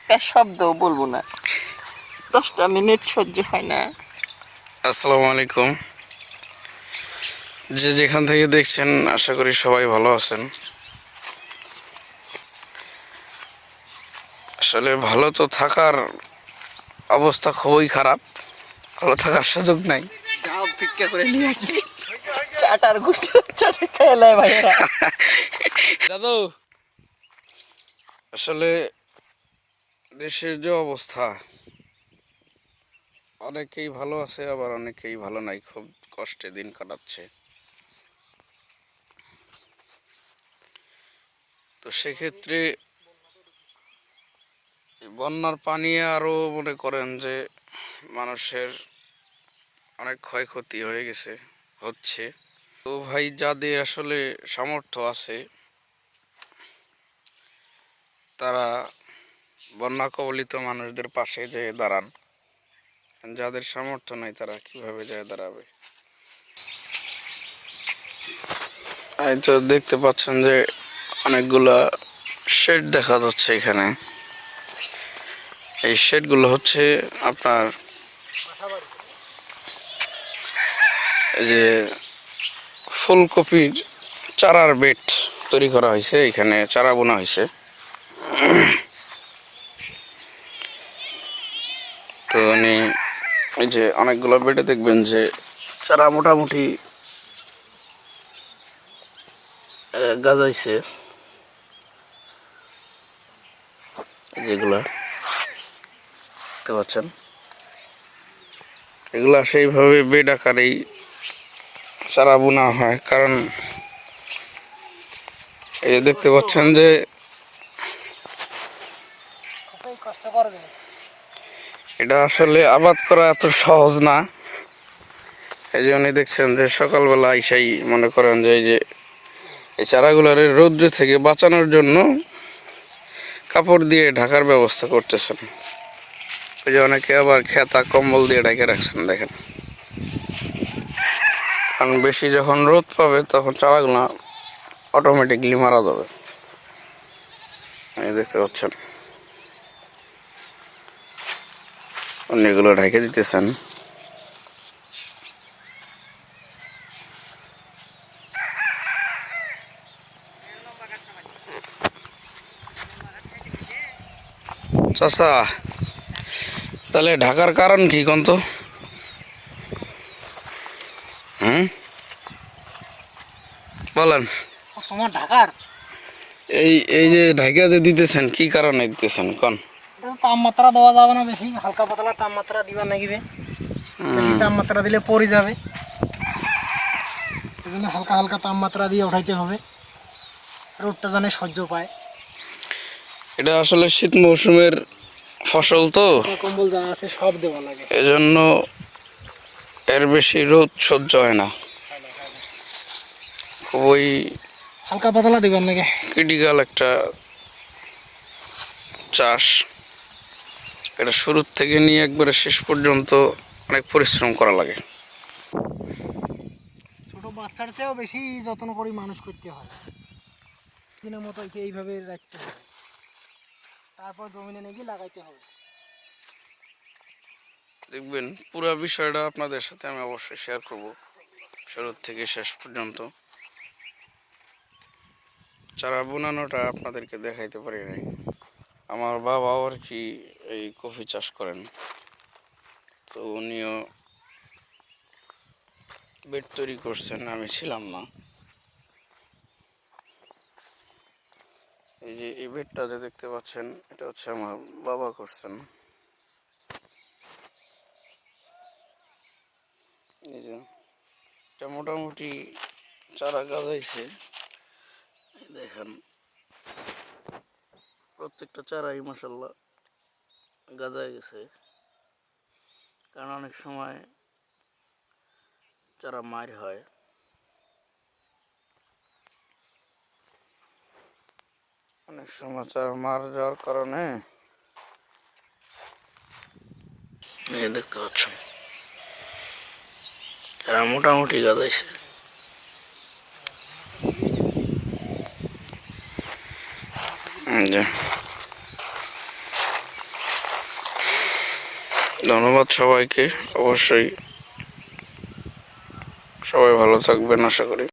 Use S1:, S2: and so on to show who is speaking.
S1: একটা শব্দ বলবো না, 10টা মিনিট সহ্য হয় না।
S2: আসসালামু আলাইকুম। যে যেখান থেকে দেখছেন আশা করি সবাই ভালো আছেন। আসলে ভালো তো থাকার অবস্থা খুবই খারাপ, ভালো থাকার সুযোগ নাই।
S1: যাও ভিক্ষা করে নিয়ে আসি, চাটার গুষ্টি চাটে খেয়ে ভাইয়েরা।
S2: দাদু, আসলে দেশের যে অবস্থা, অনেকেই ভালো আছে আবার অনেকেই ভালো নাই, খুব কষ্টে দিন কাটাচ্ছে। তো সেক্ষেত্রে বন্যার পানি আরও মনে করেন যে মানুষের অনেক ক্ষয়ক্ষতি হয়ে গেছে, হচ্ছে। তো ভাই, যাদের আসলে সামর্থ্য আছে তারা বন্যা কবলিত মানুষদের পাশে যেয়ে দাঁড়ান, যাদের সামর্থ্য নাই তারা কিভাবে যেয়ে দাঁড়াবে? এই তো দেখতে পাচ্ছেন যে অনেকগুলা শেড দেখা যাচ্ছে এখানে। এই শেডগুলো হচ্ছে আপনার এই যে ফুলকপির চারার বেড তৈরি করা হয়েছে, এখানে চারা বোনা হয়েছে। তো উনি এই যে অনেকগুলো বেডে দেখবেন যে চারা মোটামুটি গাজাইছে, যেগুলা দেখতে পাচ্ছেন এগুলা সেইভাবে বেড আকারেই চারা বোনা হয়। কারণ এই যে দেখতে পাচ্ছেন যে এটা আসলে আবাদ করা এত সহজ না। এই জন্যই দেখছেন যে সকালবেলা আইসাই মনে করেন যে এই চারাগুলোর রৌদ্র থেকে বাঁচানোর জন্য কাপড় দিয়ে ঢাকার ব্যবস্থা করতেছেন। এই যে অনেকে আবার খেতা কম্বল দিয়ে ঢেকে রাখছেন, দেখেন। কারণ বেশি যখন রোদ পাবে তখন চারাগুলো অটোমেটিকলি মারা যাবে। এই দেখতে পাচ্ছেন উনি এগুলো ঢেকে দিতেছেন। চাচা, তাহলে ঢাকার কারণ কি কোন তো? বলেন।
S3: তোমার ঢাকার
S2: এই এই যে ঢাকা যে দিতেছেন কি কারণে দিতেছেন কোন?
S3: তাপমাত্রা দেওয়া যাবে না, বেশি হালকা পাতলা তাপমাত্রা দিবা নাকিবে। বেশি তাপমাত্রা দিলে পড়ে যাবে, এই জন্য হালকা হালকা তাপমাত্রা দিয়ে উঠাইতে হবে, রোদটা জানে সহ্য পায়।
S2: এটা আসলে শীত মৌসুমের ফসল তো,
S3: কম্বল যা আছে সব দেওয়া লাগে,
S2: এজন্য এর বেশি রোদ সহ্য হয় না। খুবই
S3: হালকা পাতলা দিবেন নাকি।
S2: ক্রিটিক্যাল একটা চাষ। এটা শুরুর থেকে নিয়ে একবারে শেষ পর্যন্ত অনেক পরিশ্রম করা লাগে।
S3: ছোট বাচ্চার চেয়েও বেশি যত্ন করে মানুষ করতে হয়। দিনের মতো এইভাবে রাখতে হবে, তারপর জমিনে নাকি লাগাইতে হবে।
S2: দেখবেন পুরো বিষয়টা আপনাদের সাথে আমি অবশ্যই শেয়ার করব, শুরু থেকে শেষ পর্যন্ত। চারা বোনানোটা আপনাদেরকে দেখাইতে পারি নাই। আমার বাবাও আর কি এই কফি চাষ করেন, তো উনিও বেড তৈরি করছেন, আমি ছিলাম না। এই যে এই বেডটা যে দেখতে পাচ্ছেন এটা হচ্ছে আমার বাবা করছেন। এই যে এটা মোটামুটি চারা গাজাইছে, দেখেন প্রত্যেকটা চারাই মাশাল্লাহ গাজায় গেছে। কারণ অনেক সময় চারা মার হয়, অনেক সময় চারা মার যাওয়ার কারণে এই দেখতে পাচ্ছেন চারা মোটামুটি গাজাইছে। ধন্যবাদ সবাইকে। অবশ্যই সবাই ভালো থাকবেন আশা করি।